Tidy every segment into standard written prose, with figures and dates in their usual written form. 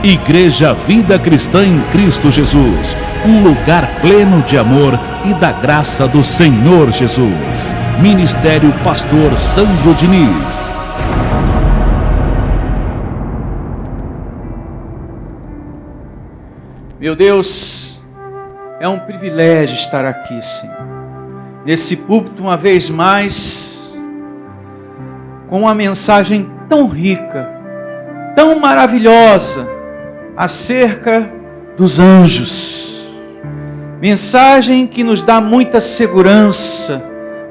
Igreja Vida Cristã em Cristo Jesus, um lugar pleno de amor e da graça do Senhor Jesus. Ministério Pastor Sandro Diniz. Meu Deus, é um privilégio estar aqui, Senhor, nesse púlpito uma vez mais, com uma mensagem tão rica, tão maravilhosa, acerca dos anjos. Mensagem que nos dá muita segurança,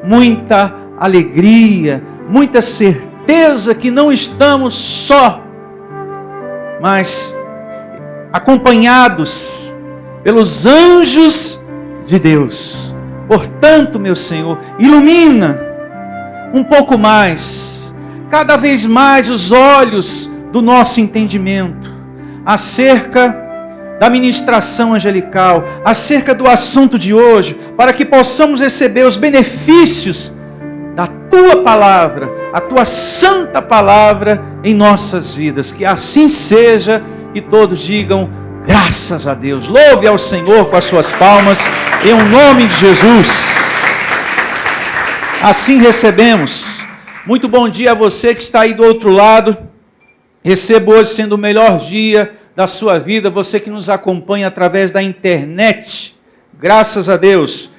muita alegria, muita certeza que não estamos só, mas acompanhados pelos anjos de Deus. Portanto, meu Senhor, ilumina um pouco mais, cada vez mais os olhos do nosso entendimento acerca da ministração angelical, acerca do assunto de hoje, para que possamos receber os benefícios da Tua palavra, a Tua santa palavra em nossas vidas. Que assim seja, e todos digam graças a Deus. Louve ao Senhor com as suas palmas, em nome de Jesus. Assim recebemos. Muito bom dia a você que está aí do outro lado. Receba hoje sendo o melhor dia da sua vida, você que nos acompanha através da internet, graças a Deus.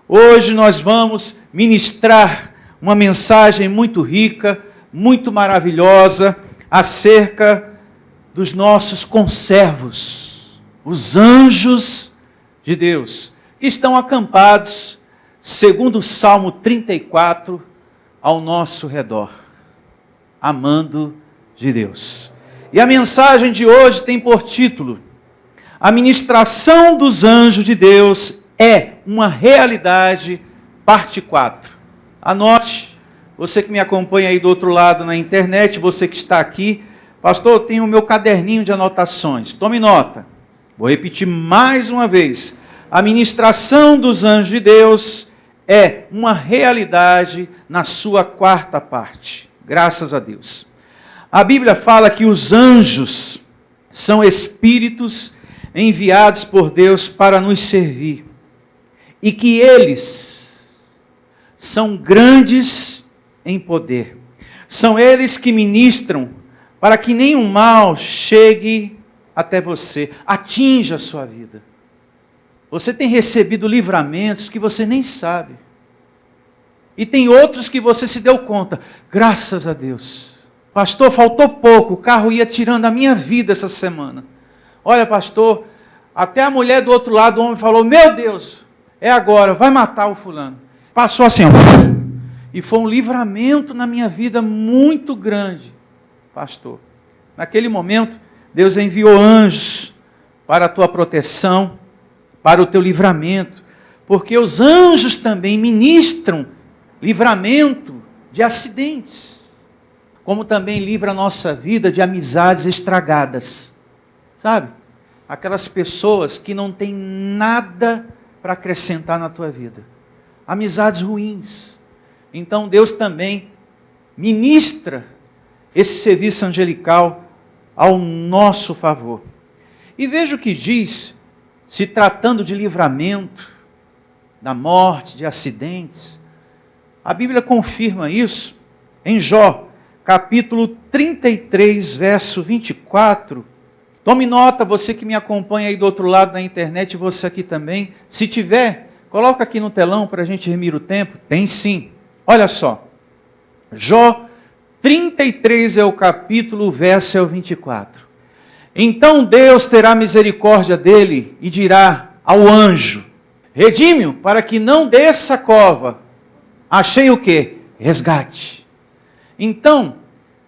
Hoje nós vamos ministrar uma mensagem muito rica, muito maravilhosa, acerca dos nossos conservos, os anjos de Deus, que estão acampados, segundo o Salmo 34, ao nosso redor, amando de Deus. E a mensagem de hoje tem por título: a ministração dos anjos de Deus é uma realidade, parte 4. Anote, você que me acompanha aí do outro lado na internet, você que está aqui, pastor, eu tenho o meu caderninho de anotações, tome nota. Vou repetir mais uma vez: a ministração dos anjos de Deus é uma realidade na sua quarta parte, graças a Deus. A Bíblia fala que os anjos são espíritos enviados por Deus para nos servir. E que eles são grandes em poder. São eles que ministram para que nenhum mal chegue até você, atinja a sua vida. Você tem recebido livramentos que você nem sabe. E tem outros que você se deu conta. Graças a Deus. Pastor, faltou pouco, o carro ia tirando a minha vida essa semana. Olha, pastor, até a mulher do outro lado, o homem falou: meu Deus, é agora, vai matar o fulano. Passou assim, e foi um livramento na minha vida muito grande, pastor. Naquele momento, Deus enviou anjos para a tua proteção, para o teu livramento, porque os anjos também ministram livramento de acidentes, como também livra a nossa vida de amizades estragadas, sabe? Aquelas pessoas que não têm nada para acrescentar na tua vida, amizades ruins. Então Deus também ministra esse serviço angelical ao nosso favor. E veja o que diz, se tratando de livramento, da morte, de acidentes, a Bíblia confirma isso em Jó, capítulo 33, verso 24. Tome nota, você que me acompanha aí do outro lado da internet, você aqui também. Se tiver, coloca aqui no telão para a gente remir o tempo. Tem sim. Olha só. Jó 33 é o capítulo, o verso é o 24. Então Deus terá misericórdia dele e dirá ao anjo: redime-o para que não desça a cova. Achei o quê? Resgate. Então,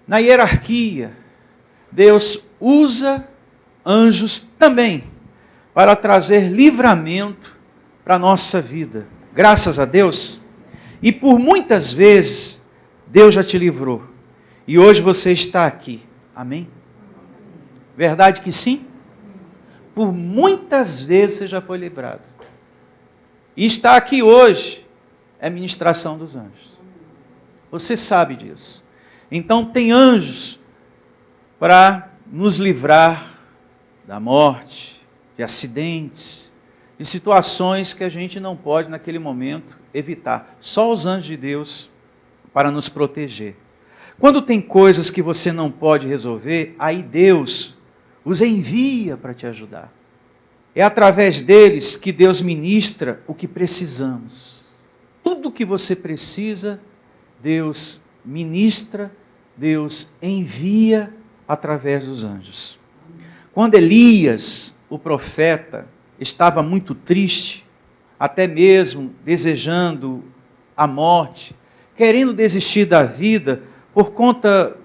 na hierarquia, Deus usa anjos também para trazer livramento para a nossa vida. Graças a Deus. E por muitas vezes, Deus já te livrou. E hoje você está aqui. Amém? Verdade que sim? Por muitas vezes você já foi livrado. E está aqui hoje é ministração dos anjos. Você sabe disso. Então tem anjos para nos livrar da morte, de acidentes, de situações que a gente não pode naquele momento evitar. Só os anjos de Deus para nos proteger. Quando tem coisas que você não pode resolver, aí Deus os envia para te ajudar. É através deles que Deus ministra o que precisamos. Tudo o que você precisa, Deus ministra, Deus envia através dos anjos. Quando Elias, o profeta, estava muito triste, até mesmo desejando a morte, querendo desistir da vida por conta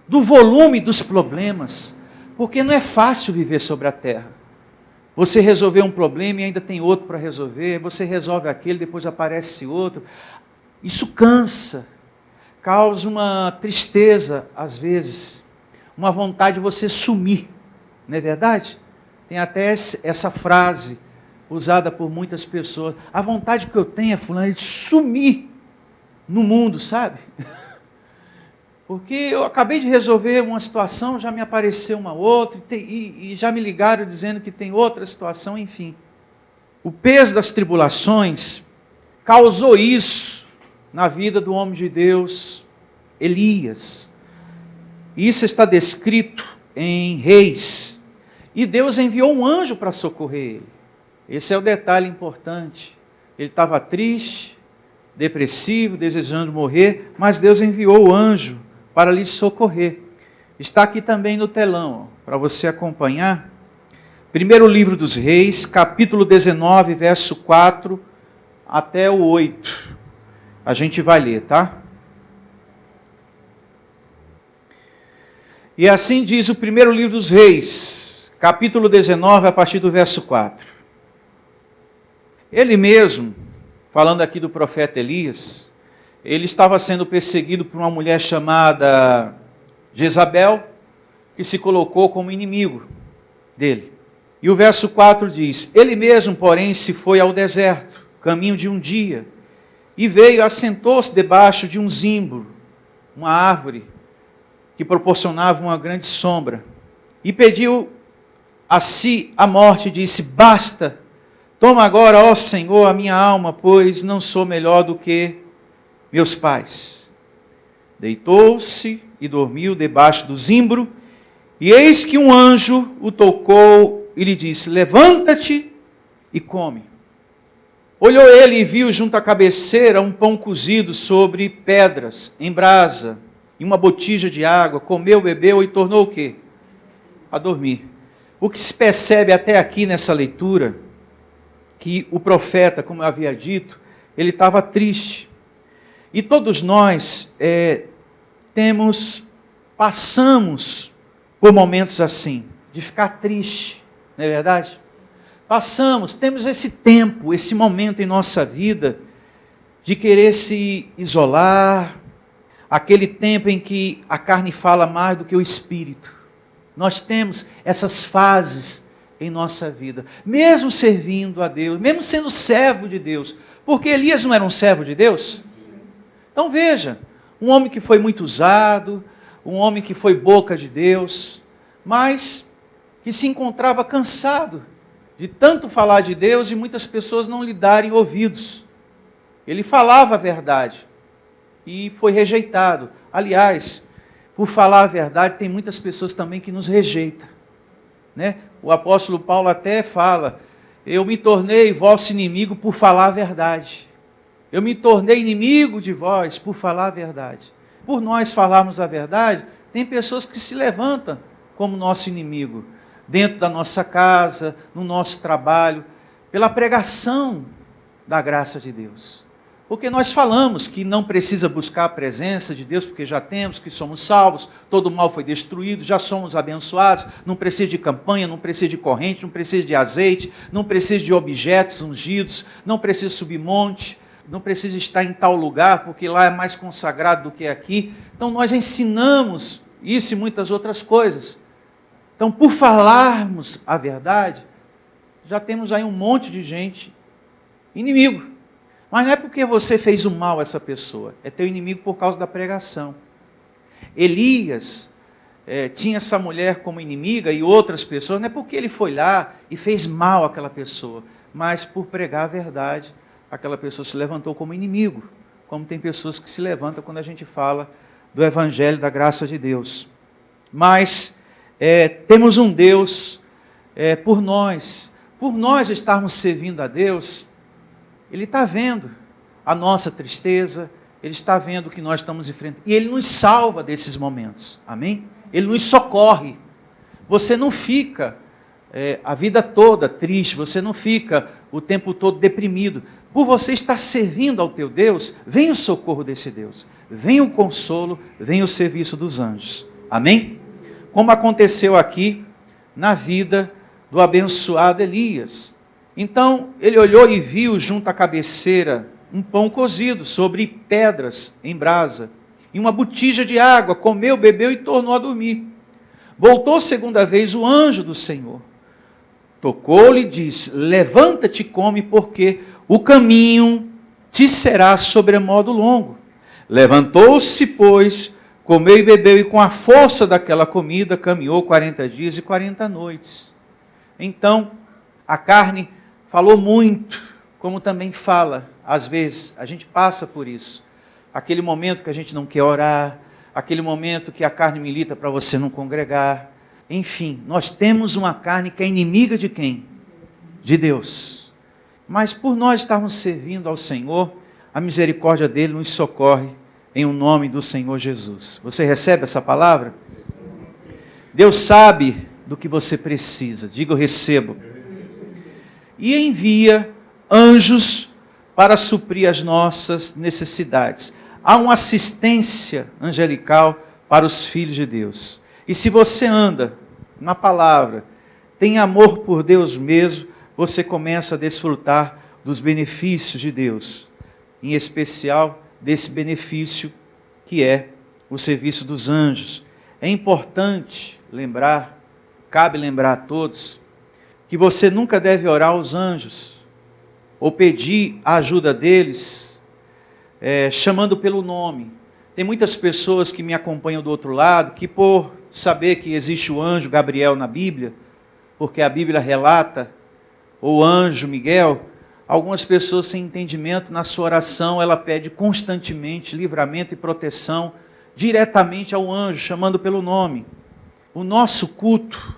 do volume dos problemas, porque não é fácil viver sobre a terra. Você resolveu um problema e ainda tem outro para resolver, você resolve aquele, depois aparece outro. Isso cansa, causa uma tristeza às vezes, uma vontade de você sumir, não é verdade? Tem até essa frase usada por muitas pessoas, a vontade que eu tenho é, fulano, de sumir no mundo, sabe? Porque eu acabei de resolver uma situação, já me apareceu uma outra, e já me ligaram dizendo que tem outra situação, enfim. O peso das tribulações causou isso na vida do homem de Deus, Elias. Isso está descrito em Reis. E Deus enviou um anjo para socorrer ele. Esse é o detalhe importante. Ele estava triste, depressivo, desejando morrer, mas Deus enviou o anjo para lhe socorrer. Está aqui também no telão, para você acompanhar. Primeiro livro dos Reis, capítulo 19, verso 4 até o 8. A gente vai ler, tá? E assim diz o primeiro livro dos Reis, capítulo 19, a partir do verso 4. Ele mesmo, falando aqui do profeta Elias, ele estava sendo perseguido por uma mulher chamada Jezabel, que se colocou como inimigo dele. E o verso 4 diz: ele mesmo, porém, se foi ao deserto, caminho de um dia, e veio, assentou-se debaixo de um zimbro, uma árvore que proporcionava uma grande sombra, e pediu a si a morte, e disse: basta, toma agora, ó Senhor, a minha alma, pois não sou melhor do que meus pais. Deitou-se e dormiu debaixo do zimbro, e eis que um anjo o tocou e lhe disse: levanta-te e come. Olhou ele e viu junto à cabeceira um pão cozido sobre pedras, em brasa, e uma botija de água. Comeu, bebeu e tornou o quê? A dormir. O que se percebe até aqui nessa leitura, que o profeta, como eu havia dito, ele estava triste. E todos nós passamos por momentos assim, de ficar triste, não é verdade? Temos esse tempo, esse momento em nossa vida, de querer se isolar, aquele tempo em que a carne fala mais do que o espírito. Nós temos essas fases em nossa vida, mesmo servindo a Deus, mesmo sendo servo de Deus, porque Elias não era um servo de Deus? Então veja, um homem que foi muito usado, um homem que foi boca de Deus, mas que se encontrava cansado de tanto falar de Deus e muitas pessoas não lhe darem ouvidos. Ele falava a verdade e foi rejeitado. Aliás, por falar a verdade, tem muitas pessoas também que nos rejeitam, né? O apóstolo Paulo até fala: eu me tornei vosso inimigo por falar a verdade. Eu me tornei inimigo de vós por falar a verdade. Por nós falarmos a verdade, tem pessoas que se levantam como nosso inimigo, dentro da nossa casa, no nosso trabalho, pela pregação da graça de Deus. Porque nós falamos que não precisa buscar a presença de Deus, porque já temos, que somos salvos, todo o mal foi destruído, já somos abençoados, não precisa de campanha, não precisa de corrente, não precisa de azeite, não precisa de objetos ungidos, não precisa subir monte, não precisa estar em tal lugar, porque lá é mais consagrado do que aqui. Então nós ensinamos isso e muitas outras coisas. Então, por falarmos a verdade, já temos aí um monte de gente inimigo. Mas não é porque você fez o mal a essa pessoa, é teu inimigo por causa da pregação. Elias tinha essa mulher como inimiga e outras pessoas, não é porque ele foi lá e fez mal àquela pessoa, mas por pregar a verdade, aquela pessoa se levantou como inimigo, como tem pessoas que se levantam quando a gente fala do Evangelho da graça de Deus. Mas temos um Deus por nós estarmos servindo a Deus, Ele está vendo a nossa tristeza, Ele está vendo o que nós estamos enfrentando, e Ele nos salva desses momentos, amém? Ele nos socorre. Você não fica a vida toda triste, você não fica o tempo todo deprimido. Por você estar servindo ao teu Deus, vem o socorro desse Deus, vem o consolo, vem o serviço dos anjos, amém? Como aconteceu aqui na vida do abençoado Elias. Então, ele olhou e viu junto à cabeceira um pão cozido sobre pedras em brasa, e uma botija de água, comeu, bebeu e tornou a dormir. Voltou segunda vez o anjo do Senhor, tocou-lhe e disse: levanta-te e come, porque o caminho te será sobremodo longo. Levantou-se, pois, comeu e bebeu, e com a força daquela comida caminhou 40 dias e 40 noites. Então, a carne falou muito, como também fala, às vezes, a gente passa por isso. Aquele momento que a gente não quer orar, aquele momento que a carne milita para você não congregar. Enfim, nós temos uma carne que é inimiga de quem? De Deus. Mas por nós estarmos servindo ao Senhor, a misericórdia dele nos socorre em o nome do Senhor Jesus. Você recebe essa palavra? Deus sabe do que você precisa. Diga: eu recebo. E envia anjos para suprir as nossas necessidades. Há uma assistência angelical para os filhos de Deus. E se você anda na palavra, tem amor por Deus mesmo, você começa a desfrutar dos benefícios de Deus, em especial desse benefício que é o serviço dos anjos. É importante lembrar, cabe lembrar a todos, que você nunca deve orar aos anjos, ou pedir a ajuda deles, chamando pelo nome. Tem muitas pessoas que me acompanham do outro lado, que por saber que existe o anjo Gabriel na Bíblia, porque a Bíblia relata o anjo Miguel, algumas pessoas sem entendimento, na sua oração, ela pede constantemente livramento e proteção diretamente ao anjo, chamando pelo nome. O nosso culto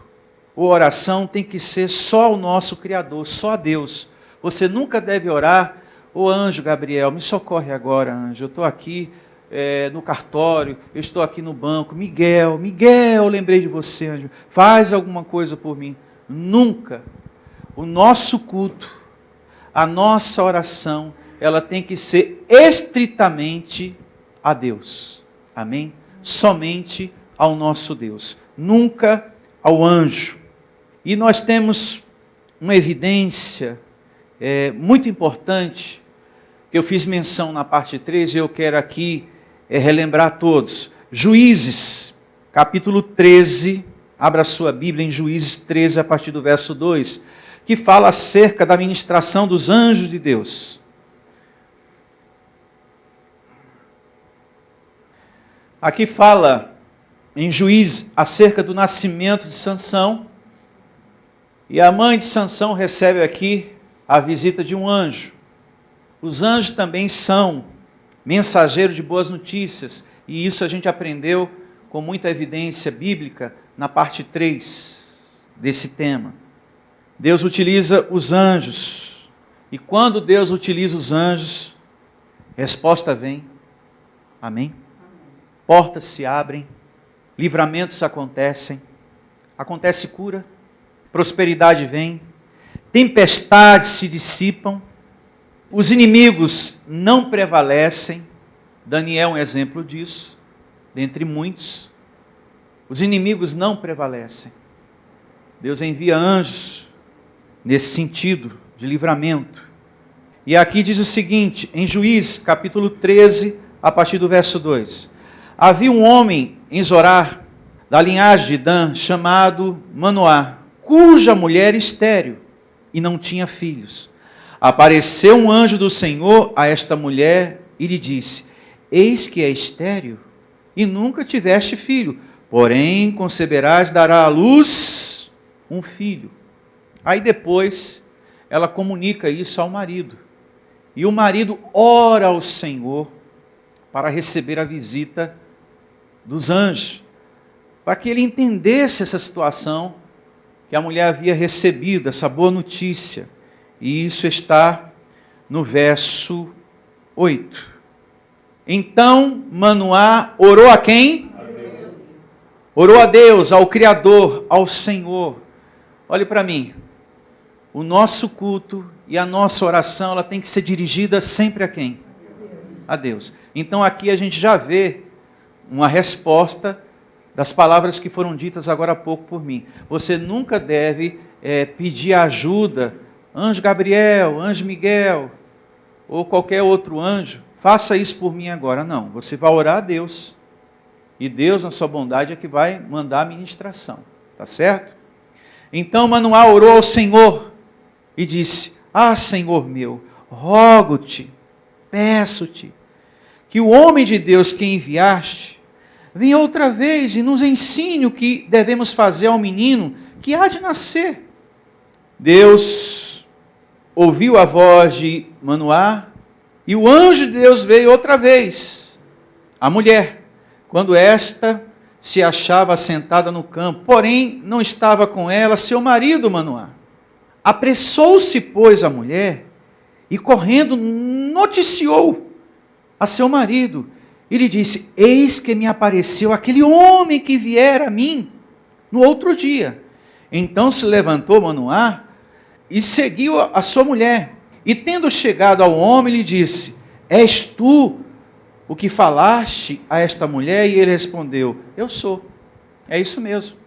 ou oração tem que ser só ao nosso Criador, só a Deus. Você nunca deve orar: ô anjo Gabriel, me socorre agora, anjo, eu estou aqui no cartório, eu estou aqui no banco, Miguel, eu lembrei de você, anjo, faz alguma coisa por mim. Nunca. O nosso culto, a nossa oração, ela tem que ser estritamente a Deus, amém? Somente ao nosso Deus, nunca ao anjo. E nós temos uma evidência muito importante, que eu fiz menção na parte 3, e eu quero aqui relembrar a todos. Juízes, capítulo 13, abra sua Bíblia em Juízes 13, a partir do verso 2, que fala acerca da ministração dos anjos de Deus. Aqui fala em Juízes acerca do nascimento de Sansão, e a mãe de Sansão recebe aqui a visita de um anjo. Os anjos também são mensageiros de boas notícias, e isso a gente aprendeu com muita evidência bíblica na parte 3 desse tema. Deus utiliza os anjos, e quando Deus utiliza os anjos, resposta vem, amém? Portas se abrem, livramentos acontecem, acontece cura, prosperidade vem, tempestades se dissipam, os inimigos não prevalecem. Daniel é um exemplo disso, dentre muitos. Os inimigos não prevalecem. Deus envia anjos nesse sentido de livramento. E aqui diz o seguinte, em Juízes, capítulo 13, a partir do verso 2. Havia um homem em Zorá, da linhagem de Dan, chamado Manoá, cuja mulher estéril, e não tinha filhos. Apareceu um anjo do Senhor a esta mulher e lhe disse: eis que é estéril e nunca tiveste filho, porém conceberás, dará à luz um filho. Aí depois ela comunica isso ao marido. E o marido ora ao Senhor para receber a visita dos anjos, para que ele entendesse essa situação que a mulher havia recebido, essa boa notícia. E isso está no verso 8. Então Manoá orou a quem? A Deus. Orou a Deus, ao Criador, ao Senhor. Olhe para mim. O nosso culto e a nossa oração, ela tem que ser dirigida sempre a quem? A Deus. Então aqui a gente já vê uma resposta das palavras que foram ditas agora há pouco por mim. Você nunca deve pedir ajuda, anjo Gabriel, anjo Miguel, ou qualquer outro anjo, faça isso por mim agora. Não, você vai orar a Deus. E Deus, na sua bondade, é que vai mandar a ministração. Tá certo? Então Manoá orou ao Senhor e disse: Ah, Senhor meu, rogo-te, peço-te, que o homem de Deus que enviaste venha outra vez e nos ensine o que devemos fazer ao menino que há de nascer. Deus ouviu a voz de Manoá e o anjo de Deus veio outra vez à mulher, quando esta se achava assentada no campo, porém não estava com ela seu marido Manoá. Apressou-se, pois, a mulher e correndo noticiou a seu marido e lhe disse: Eis que me apareceu aquele homem que viera a mim no outro dia. Então se levantou Manoá e seguiu a sua mulher. E tendo chegado ao homem, lhe disse: És tu o que falaste a esta mulher? E ele respondeu: Eu sou. É isso mesmo.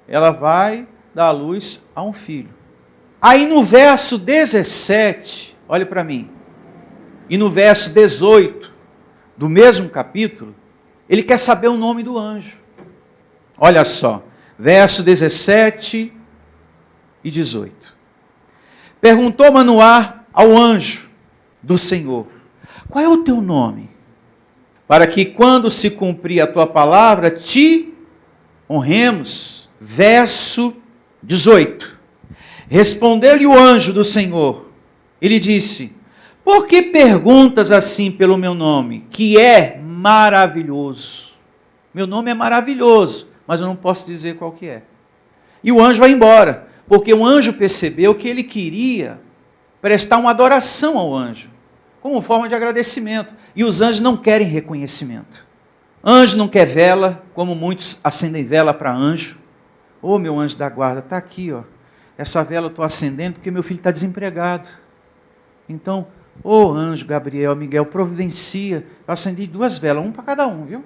Ela vai dar à luz a um filho. Aí no verso 17, olhe para mim, e no verso 18 do mesmo capítulo, ele quer saber o nome do anjo. Olha só, verso 17 e 18. Perguntou Manoá ao anjo do Senhor: Qual é o teu nome? Para que quando se cumprir a tua palavra, te honremos. Verso 18. Respondeu-lhe o anjo do Senhor, e lhe disse: Por que perguntas assim pelo meu nome, que é maravilhoso? Meu nome é maravilhoso, mas eu não posso dizer qual que é. E o anjo vai embora, porque o anjo percebeu que ele queria prestar uma adoração ao anjo, como forma de agradecimento. E os anjos não querem reconhecimento. Anjo não quer vela, como muitos acendem vela para anjo. Ô, meu anjo da guarda, está aqui, ó. Essa vela eu estou acendendo porque meu filho está desempregado. Então, ô anjo Gabriel, Miguel, providencia. Eu acendi 2 velas, 1 para cada um, viu?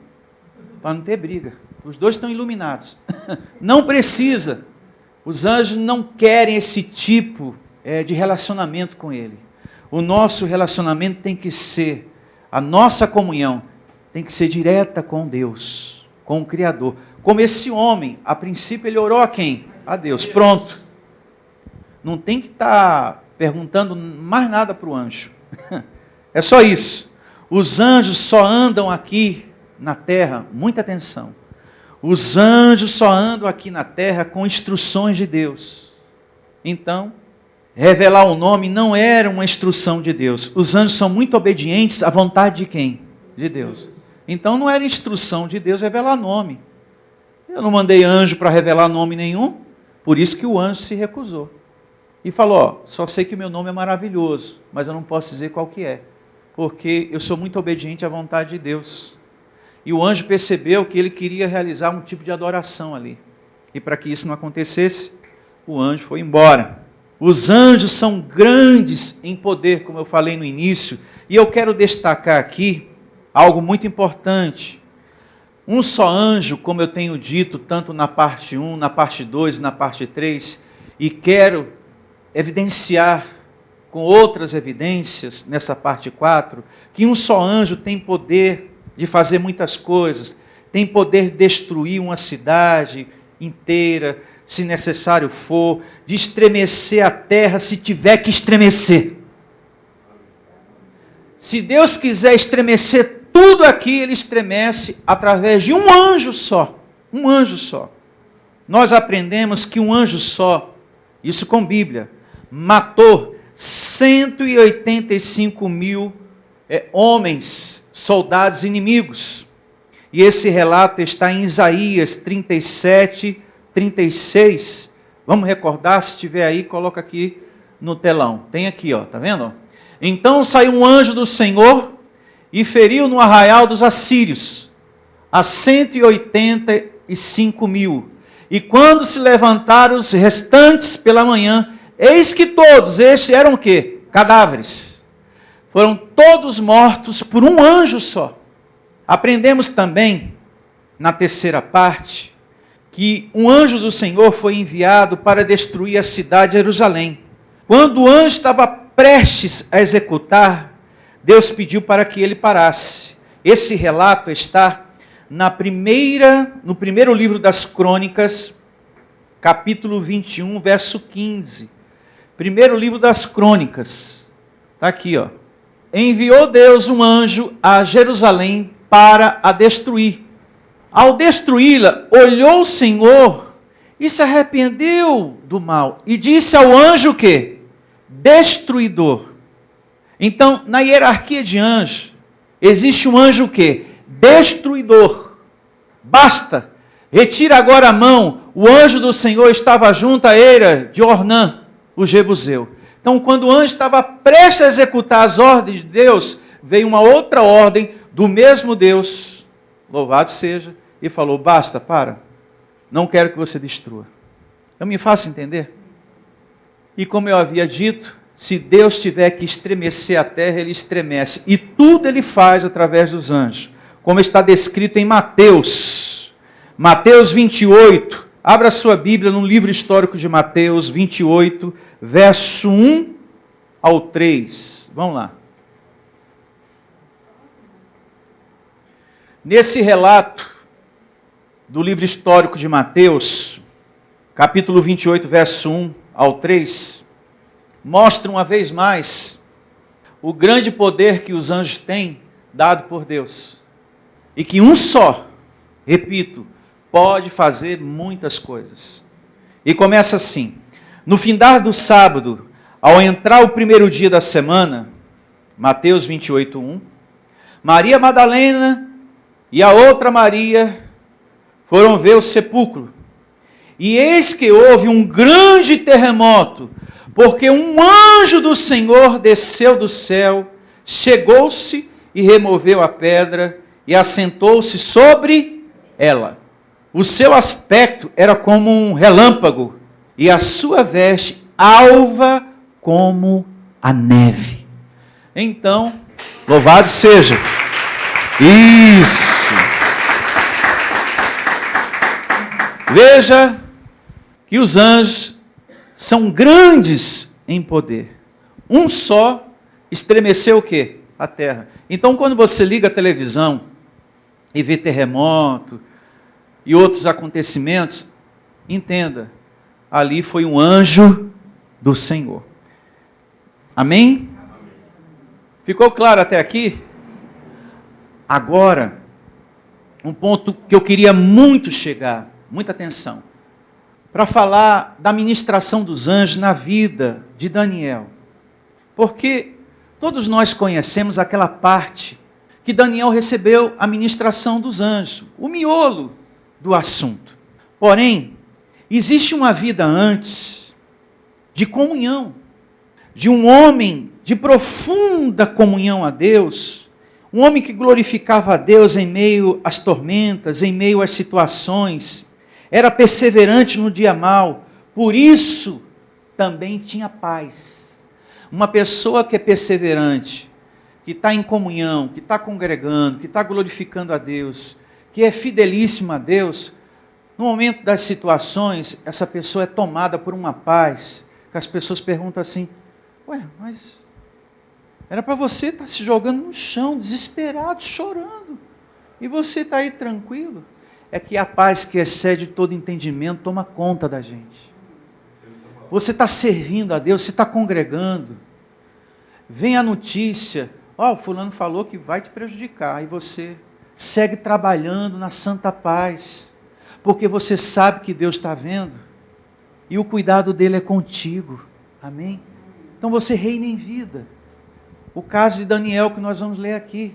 Para não ter briga. Os 2 estão iluminados. Não precisa. Os anjos não querem esse tipo de relacionamento com ele. O nosso relacionamento tem que ser, a nossa comunhão tem que ser direta com Deus, com o Criador. Como esse homem, a princípio ele orou a quem? A Deus. Pronto. Não tem que estar perguntando mais nada para o anjo. É só isso. Os anjos só andam aqui na terra, muita atenção. Os anjos só andam aqui na terra com instruções de Deus. Então, revelar o nome não era uma instrução de Deus. Os anjos são muito obedientes à vontade de quem? De Deus. Então não era instrução de Deus revelar nome. Eu não mandei anjo para revelar nome nenhum, por isso que o anjo se recusou. E falou: ó, só sei que meu nome é maravilhoso, mas eu não posso dizer qual que é, porque eu sou muito obediente à vontade de Deus. E o anjo percebeu que ele queria realizar um tipo de adoração ali. E para que isso não acontecesse, o anjo foi embora. Os anjos são grandes em poder, como eu falei no início, e eu quero destacar aqui algo muito importante. Um só anjo, como eu tenho dito, tanto na parte 1, na parte 2 e na parte 3, e quero evidenciar com outras evidências nessa parte 4, que um só anjo tem poder de fazer muitas coisas, tem poder de destruir uma cidade inteira, se necessário for, de estremecer a terra se tiver que estremecer. Se Deus quiser estremecer tudo aqui, Ele estremece através de um anjo só. Um anjo só. Nós aprendemos que um anjo só, isso com Bíblia, matou 185 mil homens, soldados inimigos. E esse relato está em Isaías 37, 36. Vamos recordar, se tiver aí, coloca aqui no telão. Tem aqui, ó, tá vendo? Então saiu um anjo do Senhor e feriu no arraial dos assírios a 185 mil. E quando se levantaram os restantes pela manhã, eis que todos estes eram o quê? Cadáveres. Foram todos mortos por um anjo só. Aprendemos também, na terceira parte, que um anjo do Senhor foi enviado para destruir a cidade de Jerusalém. Quando o anjo estava prestes a executar, Deus pediu para que ele parasse. Esse relato está no primeiro livro das Crônicas, capítulo 21, verso 15. Primeiro livro das Crônicas. Está aqui, ó. Enviou Deus um anjo a Jerusalém para a destruir. Ao destruí-la, olhou o Senhor e se arrependeu do mal. E disse ao anjo o quê? Destruidor. Então, na hierarquia de anjos, existe um anjo o quê? Destruidor. Basta. Retira agora a mão. O anjo do Senhor estava junto à eira de Ornã, o jebuseu. Então, quando o anjo estava prestes a executar as ordens de Deus, veio uma outra ordem do mesmo Deus, louvado seja, e falou, basta, para, não quero que você destrua. Eu me faço entender? E como eu havia dito, se Deus tiver que estremecer a terra, Ele estremece. E tudo Ele faz através dos anjos. Como está descrito em Mateus. Mateus 28. Abra sua Bíblia no livro histórico de Mateus 28, verso 1 ao 3. Vamos lá. Nesse relato do livro histórico de Mateus, capítulo 28, verso 1 ao 3, mostra uma vez mais o grande poder que os anjos têm dado por Deus. E que um só, repito, pode fazer muitas coisas. E começa assim: no findar do sábado, ao entrar o primeiro dia da semana, Mateus 28, 1, Maria Madalena e a outra Maria foram ver o sepulcro. E eis que houve um grande terremoto, porque um anjo do Senhor desceu do céu, chegou-se e removeu a pedra e assentou-se sobre ela. O seu aspecto era como um relâmpago e a sua veste alva como a neve. Então, louvado seja. Isso. Veja que os anjos são grandes em poder. Um só estremeceu o quê? A terra. Então, quando você liga a televisão e vê terremoto e outros acontecimentos, entenda, ali foi um anjo do Senhor. Amém? Ficou claro até aqui? Agora, um ponto que eu queria muito chegar, muita atenção, para falar da ministração dos anjos na vida de Daniel. Porque todos nós conhecemos aquela parte que Daniel recebeu a ministração dos anjos, o miolo do assunto. Porém, existe uma vida antes de comunhão, de um homem de profunda comunhão a Deus, um homem que glorificava a Deus em meio às tormentas, em meio às situações, era perseverante no dia mau, por isso também tinha paz. Uma pessoa que é perseverante, que está em comunhão, que está congregando, que está glorificando a Deus, que é fidelíssima a Deus, no momento das situações, essa pessoa é tomada por uma paz, que as pessoas perguntam assim, ué, mas era para você estar se jogando no chão, desesperado, chorando, e você está aí tranquilo. É que a paz que excede todo entendimento toma conta da gente. Você está servindo a Deus, você está congregando, vem a notícia, o fulano falou que vai te prejudicar, e você segue trabalhando na santa paz, porque você sabe que Deus está vendo e o cuidado dele é contigo. Amém? Então você reina em vida. O caso de Daniel que nós vamos ler aqui.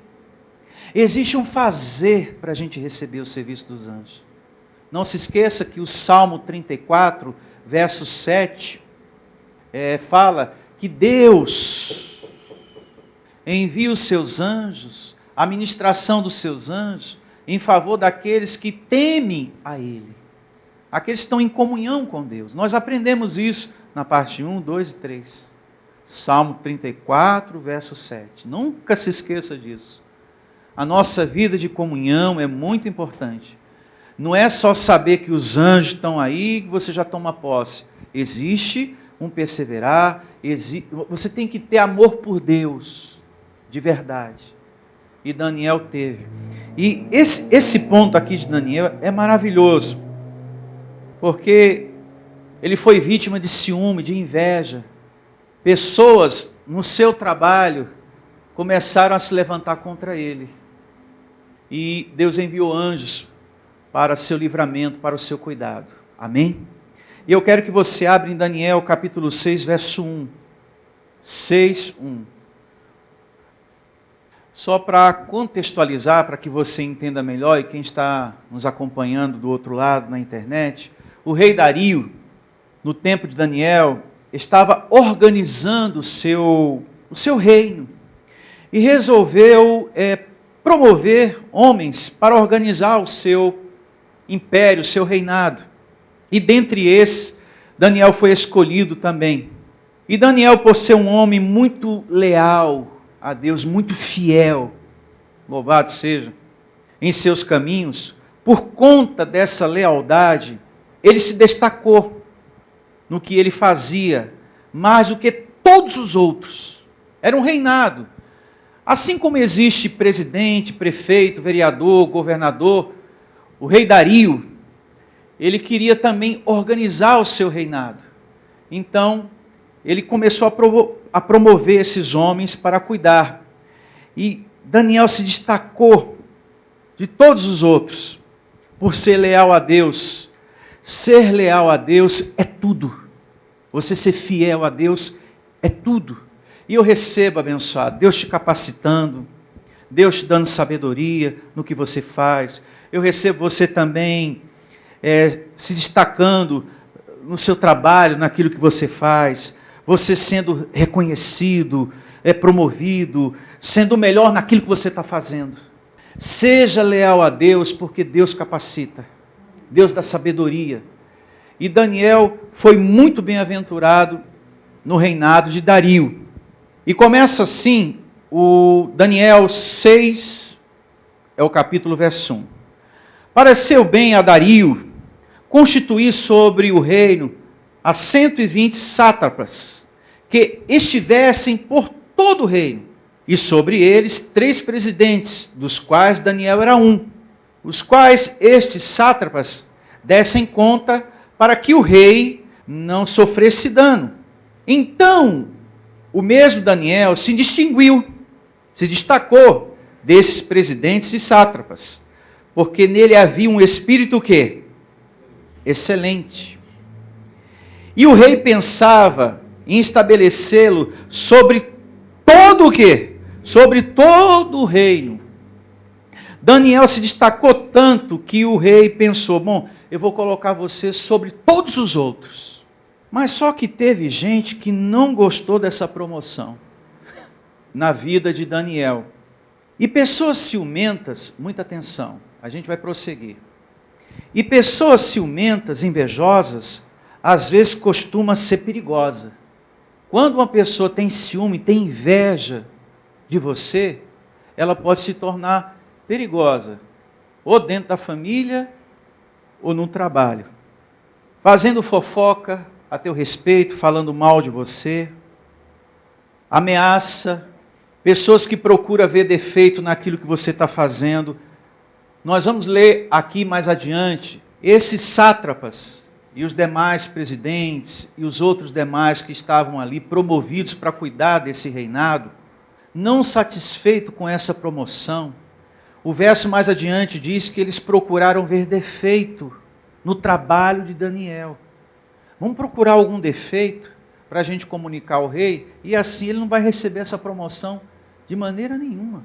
Existe um fazer para a gente receber o serviço dos anjos. Não se esqueça que o Salmo 34, verso 7, fala que Deus envia os seus anjos, a ministração dos seus anjos, em favor daqueles que temem a Ele. Aqueles que estão em comunhão com Deus. Nós aprendemos isso na parte 1, 2 e 3. Salmo 34, verso 7. Nunca se esqueça disso. A nossa vida de comunhão é muito importante. Não é só saber que os anjos estão aí e que você já toma posse. Existe um perseverar, você tem que ter amor por Deus, de verdade. E Daniel teve. E esse ponto aqui de Daniel é maravilhoso, porque ele foi vítima de ciúme, de inveja. Pessoas no seu trabalho começaram a se levantar contra ele. E Deus enviou anjos para seu livramento, para o seu cuidado. Amém? E eu quero que você abra em Daniel capítulo 6, verso 1. 6, 1. Só para contextualizar, para que você entenda melhor, e quem está nos acompanhando do outro lado na internet, o rei Dario, no tempo de Daniel, estava organizando o seu reino e resolveu promover homens para organizar o seu império, o seu reinado. E dentre esses, Daniel foi escolhido também. E Daniel, por ser um homem muito leal a Deus, muito fiel, louvado seja, em seus caminhos, por conta dessa lealdade, ele se destacou no que ele fazia, mais do que todos os outros. Era um reinado. Assim como existe presidente, prefeito, vereador, governador, o rei Dario, ele queria também organizar o seu reinado. Então, ele começou a promover esses homens para cuidar. E Daniel se destacou de todos os outros, por ser leal a Deus. Ser leal a Deus é tudo. Você ser fiel a Deus é tudo. E eu recebo, abençoado, Deus te capacitando, Deus te dando sabedoria no que você faz. Eu recebo você também se destacando no seu trabalho, naquilo que você faz. Você sendo reconhecido, promovido, sendo melhor naquilo que você está fazendo. Seja leal a Deus, porque Deus capacita. Deus dá sabedoria. E Daniel foi muito bem-aventurado no reinado de Dario. E começa assim, o Daniel 6, é o capítulo verso 1. Pareceu bem a Dario constituir sobre o reino a 120 sátrapas, que estivessem por todo o reino, e sobre eles 3 presidentes, dos quais Daniel era um, os quais estes sátrapas dessem conta para que o rei não sofresse dano. Então, o mesmo Daniel se distinguiu, se destacou desses presidentes e sátrapas, porque nele havia um espírito o quê? Excelente. E o rei pensava em estabelecê-lo sobre todo o quê? Sobre todo o reino. Daniel se destacou tanto que o rei pensou, bom, eu vou colocar você sobre todos os outros. Mas só que teve gente que não gostou dessa promoção na vida de Daniel. E pessoas ciumentas, muita atenção, a gente vai prosseguir. E pessoas ciumentas, invejosas, às vezes costuma ser perigosa. Quando uma pessoa tem ciúme, tem inveja de você, ela pode se tornar perigosa, ou dentro da família, ou no trabalho. Fazendo fofoca a teu respeito, falando mal de você, ameaça, pessoas que procuram ver defeito naquilo que você está fazendo. Nós vamos ler aqui mais adiante, esses sátrapas e os demais presidentes e os outros demais que estavam ali promovidos para cuidar desse reinado, não satisfeito com essa promoção, o verso mais adiante diz que eles procuraram ver defeito no trabalho de Daniel. Vamos procurar algum defeito para a gente comunicar ao rei, e assim ele não vai receber essa promoção de maneira nenhuma.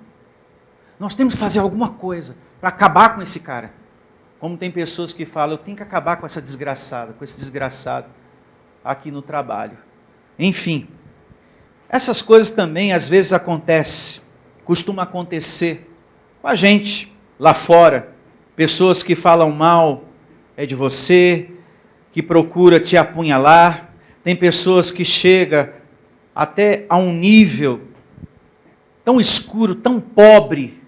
Nós temos que fazer alguma coisa para acabar com esse cara. Como tem pessoas que falam, eu tenho que acabar com essa desgraçada, com esse desgraçado aqui no trabalho. Enfim, essas coisas também às vezes acontecem, costuma acontecer com a gente lá fora. Pessoas que falam mal de você, que procura te apunhalar. Tem pessoas que chegam até a um nível tão escuro, tão pobre,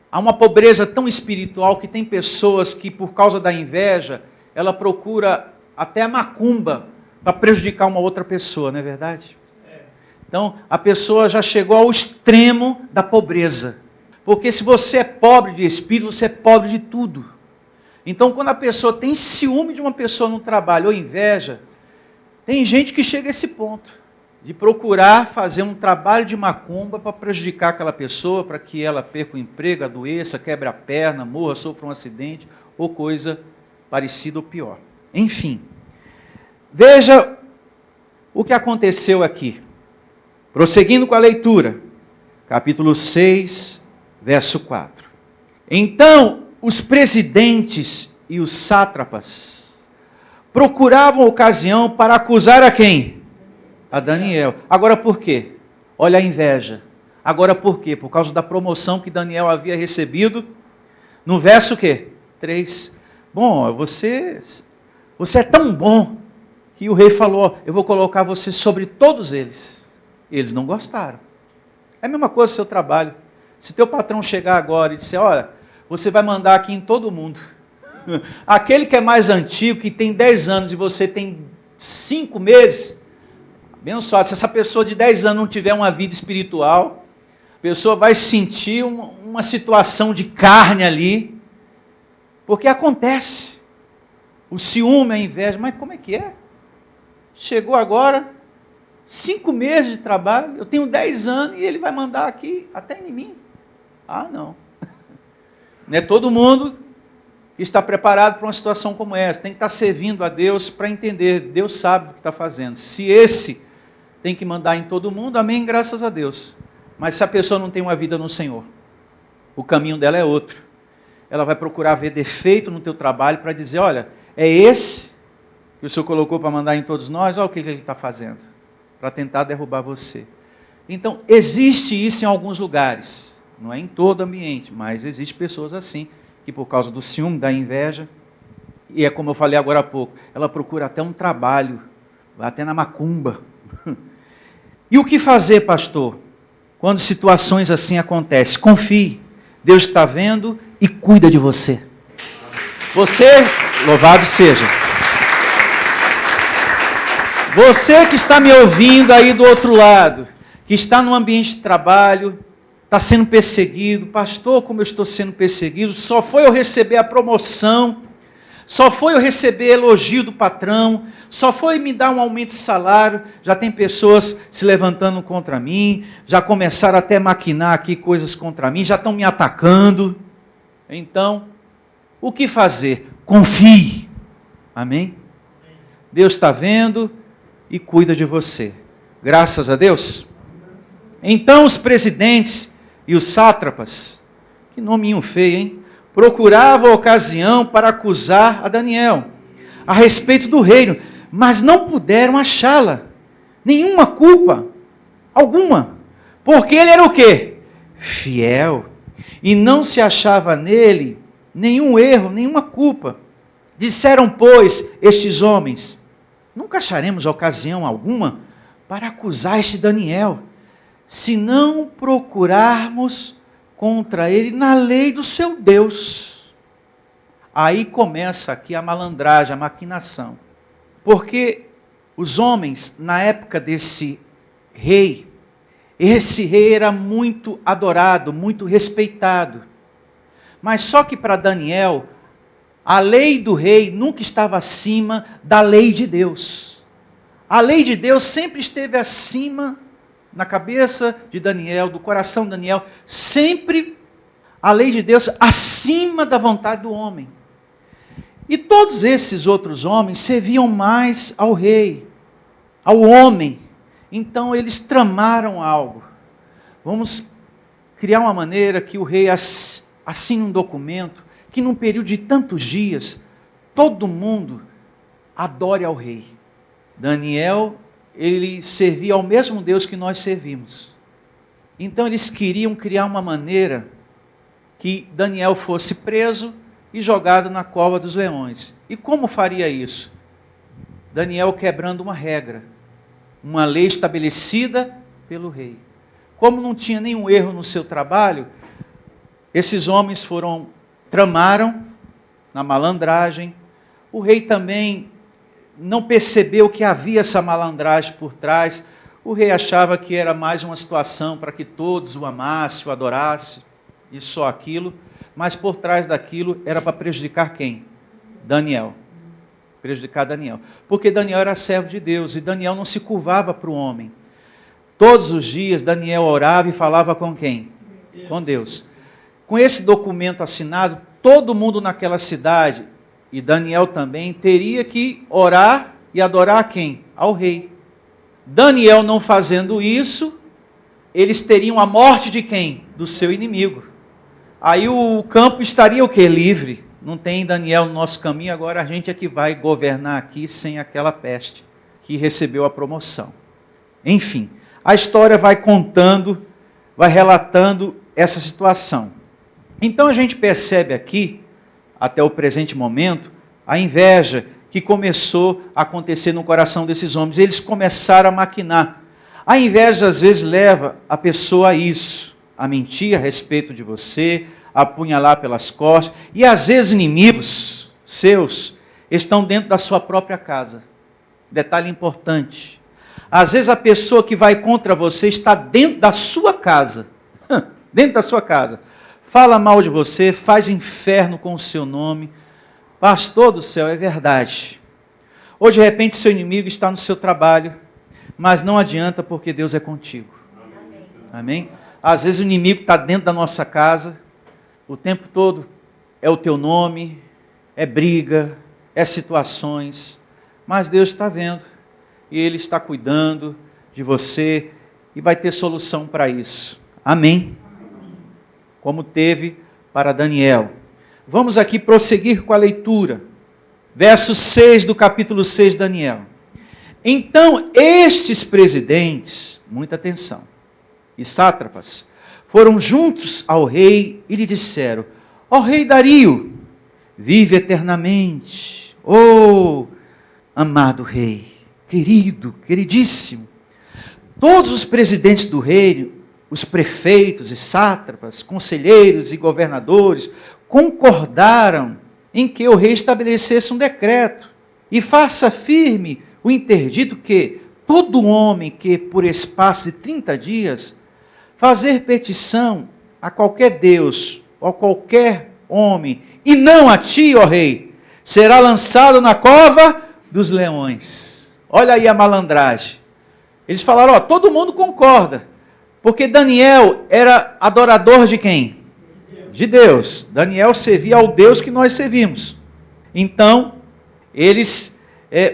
a uma pobreza tão espiritual, que tem pessoas que, por causa da inveja, ela procura até a macumba para prejudicar uma outra pessoa, não é verdade? Então, a pessoa já chegou ao extremo da pobreza. Porque se você é pobre de espírito, você é pobre de tudo. Então, quando a pessoa tem ciúme de uma pessoa no trabalho ou inveja, tem gente que chega a esse ponto, de procurar fazer um trabalho de macumba para prejudicar aquela pessoa, para que ela perca o emprego, adoeça, quebre a perna, morra, sofra um acidente, ou coisa parecida ou pior. Enfim, veja o que aconteceu aqui. Prosseguindo com a leitura, capítulo 6, verso 4. Então, os presidentes e os sátrapas procuravam ocasião para acusar a quem? A Daniel. Agora por quê? Olha a inveja. Agora por quê? Por causa da promoção que Daniel havia recebido. No verso o quê? 3. Bom, você é tão bom que o rei falou, eu vou colocar você sobre todos eles. Eles não gostaram. É a mesma coisa do seu trabalho. Se teu patrão chegar agora e disser, olha, você vai mandar aqui em todo mundo. Aquele que é mais antigo, que tem 10 anos e você tem 5 meses, abençoado. Se essa pessoa de 10 anos não tiver uma vida espiritual, a pessoa vai sentir uma situação de carne ali, porque acontece. O ciúme, a inveja, mas como é que é? Chegou agora, 5 meses de trabalho, eu tenho 10 anos e ele vai mandar aqui até em mim. Ah, não. Não é todo mundo que está preparado para uma situação como essa. Tem que estar servindo a Deus para entender. Deus sabe o que está fazendo. Se esse tem que mandar em todo mundo, amém, graças a Deus. Mas se a pessoa não tem uma vida no Senhor, o caminho dela é outro. Ela vai procurar ver defeito no teu trabalho para dizer, olha, é esse que o Senhor colocou para mandar em todos nós, olha o que ele está fazendo, para tentar derrubar você. Então, existe isso em alguns lugares. Não é em todo ambiente, mas existe pessoas assim, que por causa do ciúme, da inveja, e é como eu falei agora há pouco, ela procura até um trabalho, vai até na macumba. E o que fazer, pastor, quando situações assim acontecem? Confie, Deus está vendo e cuida de você. Você, louvado seja. Você que está me ouvindo aí do outro lado, que está no ambiente de trabalho, está sendo perseguido, pastor, como eu estou sendo perseguido, só foi eu receber a promoção, só foi eu receber elogio do patrão, só foi me dar um aumento de salário, já tem pessoas se levantando contra mim, já começaram até a maquinar aqui coisas contra mim, já estão me atacando. Então, o que fazer? Confie. Amém? Deus está vendo e cuida de você. Graças a Deus. Então os presidentes e os sátrapas, que nominho feio, hein? Procuravam a ocasião para acusar a Daniel a respeito do reino, mas não puderam achá-la. Nenhuma culpa, alguma. Porque ele era o quê? Fiel. E não se achava nele nenhum erro, nenhuma culpa. Disseram, pois, estes homens, nunca acharemos ocasião alguma para acusar este Daniel, se não procurarmos contra ele na lei do seu Deus. Aí começa aqui a malandragem, a maquinação. Porque os homens, na época desse rei, esse rei era muito adorado, muito respeitado. Mas só que para Daniel, a lei do rei nunca estava acima da lei de Deus. A lei de Deus sempre esteve acima, na cabeça de Daniel, do coração de Daniel, sempre a lei de Deus acima da vontade do homem. E todos esses outros homens serviam mais ao rei, ao homem. Então eles tramaram algo. Vamos criar uma maneira que o rei assine um documento que num período de tantos dias, todo mundo adore ao rei. Daniel, ele servia ao mesmo Deus que nós servimos. Então eles queriam criar uma maneira que Daniel fosse preso e jogado na cova dos leões. E como faria isso? Daniel quebrando uma regra, uma lei estabelecida pelo rei. Como não tinha nenhum erro no seu trabalho, esses homens tramaram na malandragem. O rei também não percebeu que havia essa malandragem por trás. O rei achava que era mais uma situação para que todos o amassem, o adorassem, e só aquilo. Mas por trás daquilo era para prejudicar quem? Daniel. Prejudicar Daniel. Porque Daniel era servo de Deus e Daniel não se curvava para o homem. Todos os dias Daniel orava e falava com quem? Com Deus. Com esse documento assinado, todo mundo naquela cidade, e Daniel também, teria que orar e adorar a quem? Ao rei. Daniel não fazendo isso, eles teriam a morte de quem? Do seu inimigo. Aí o campo estaria o quê? Livre. Não tem Daniel no nosso caminho, agora a gente é que vai governar aqui sem aquela peste que recebeu a promoção. Enfim, a história vai contando, vai relatando essa situação. Então a gente percebe aqui, até o presente momento, a inveja que começou a acontecer no coração desses homens. Eles começaram a maquinar. A inveja às vezes leva a pessoa a isso, a mentir a respeito de você, a apunhalar pelas costas, e às vezes inimigos seus estão dentro da sua própria casa. Detalhe importante. Às vezes a pessoa que vai contra você está dentro da sua casa. Dentro da sua casa. Fala mal de você, faz inferno com o seu nome. Pastor do céu, é verdade. Ou de repente seu inimigo está no seu trabalho, mas não adianta porque Deus é contigo. Amém? Às vezes o inimigo está dentro da nossa casa, o tempo todo é o teu nome, é briga, é situações, mas Deus está vendo e Ele está cuidando de você e vai ter solução para isso. Amém? Como teve para Daniel. Vamos aqui prosseguir com a leitura. Verso 6 do capítulo 6 de Daniel. Então estes presidentes, muita atenção, e sátrapas, foram juntos ao rei e lhe disseram: ó rei Dario, vive eternamente. Oh, amado rei, querido, queridíssimo. Todos os presidentes do reino, os prefeitos e sátrapas, conselheiros e governadores, concordaram em que o rei estabelecesse um decreto e faça firme o interdito que todo homem que por espaço de 30 dias fazer petição a qualquer Deus ou a qualquer homem, e não a ti, ó rei, será lançado na cova dos leões. Olha aí a malandragem. Eles falaram, ó, todo mundo concorda, porque Daniel era adorador de quem? De Deus. Daniel servia ao Deus que nós servimos. Então, eles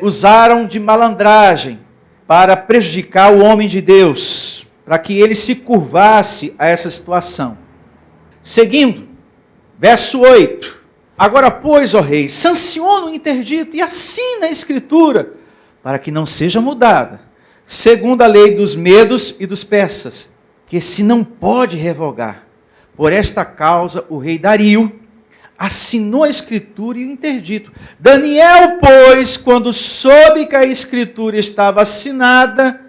usaram de malandragem para prejudicar o homem de Deus, para que ele se curvasse a essa situação. Seguindo, verso 8. Agora, pois, ó rei, sanciona o interdito e assina a escritura, para que não seja mudada, segundo a lei dos medos e dos persas, que se não pode revogar. Por esta causa, o rei Dario assinou a escritura e o interdito. Daniel, pois, quando soube que a escritura estava assinada,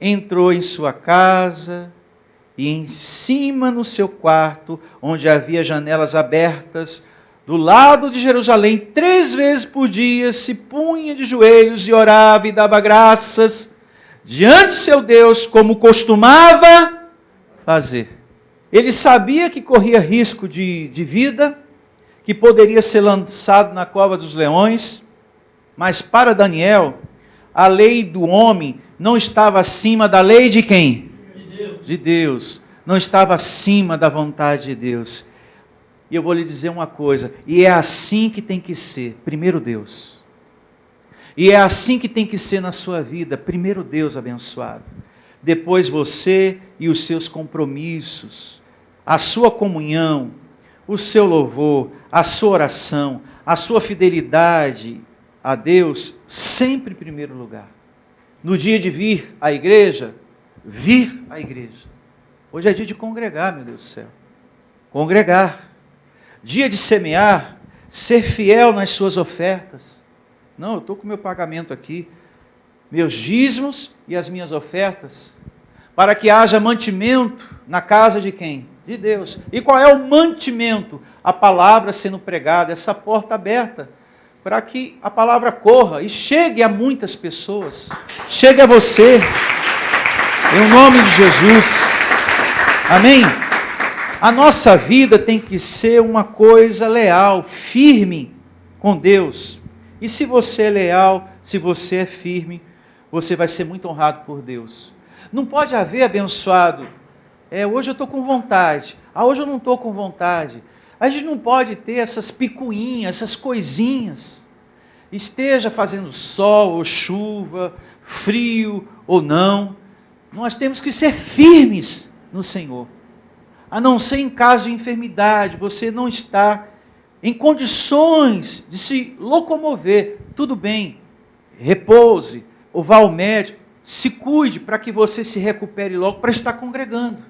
entrou em sua casa e em cima no seu quarto, onde havia janelas abertas, do lado de Jerusalém, 3 vezes por dia, se punha de joelhos e orava e dava graças diante de seu Deus, como costumava fazer. Ele sabia que corria risco de vida, que poderia ser lançado na cova dos leões, mas para Daniel, a lei do homem não estava acima da lei de quem? De Deus. Não estava acima da vontade de Deus. E eu vou lhe dizer uma coisa, e é assim que tem que ser, primeiro Deus. E é assim que tem que ser na sua vida, primeiro Deus abençoado. Depois você e os seus compromissos, a sua comunhão, o seu louvor, a sua oração, a sua fidelidade a Deus, sempre em primeiro lugar. No dia de vir à igreja, vir à igreja. Hoje é dia de congregar, meu Deus do céu. Congregar. Dia de semear, ser fiel nas suas ofertas. Não, eu estou com o meu pagamento aqui, meus dízimos e as minhas ofertas, para que haja mantimento na casa de quem? De Deus. E qual é o mantimento? A palavra sendo pregada, essa porta aberta, para que a palavra corra e chegue a muitas pessoas. Chegue a você, em nome de Jesus. Amém? A nossa vida tem que ser uma coisa leal, firme com Deus. E se você é leal, se você é firme, você vai ser muito honrado por Deus. Não pode haver, abençoado, hoje eu estou com vontade, hoje eu não estou com vontade. A gente não pode ter essas picuinhas, essas coisinhas. Esteja fazendo sol ou chuva, frio ou não, nós temos que ser firmes no Senhor. A não ser em caso de enfermidade, você não está em condições de se locomover, tudo bem, repouse, ou vá ao médico, se cuide para que você se recupere logo para estar congregando.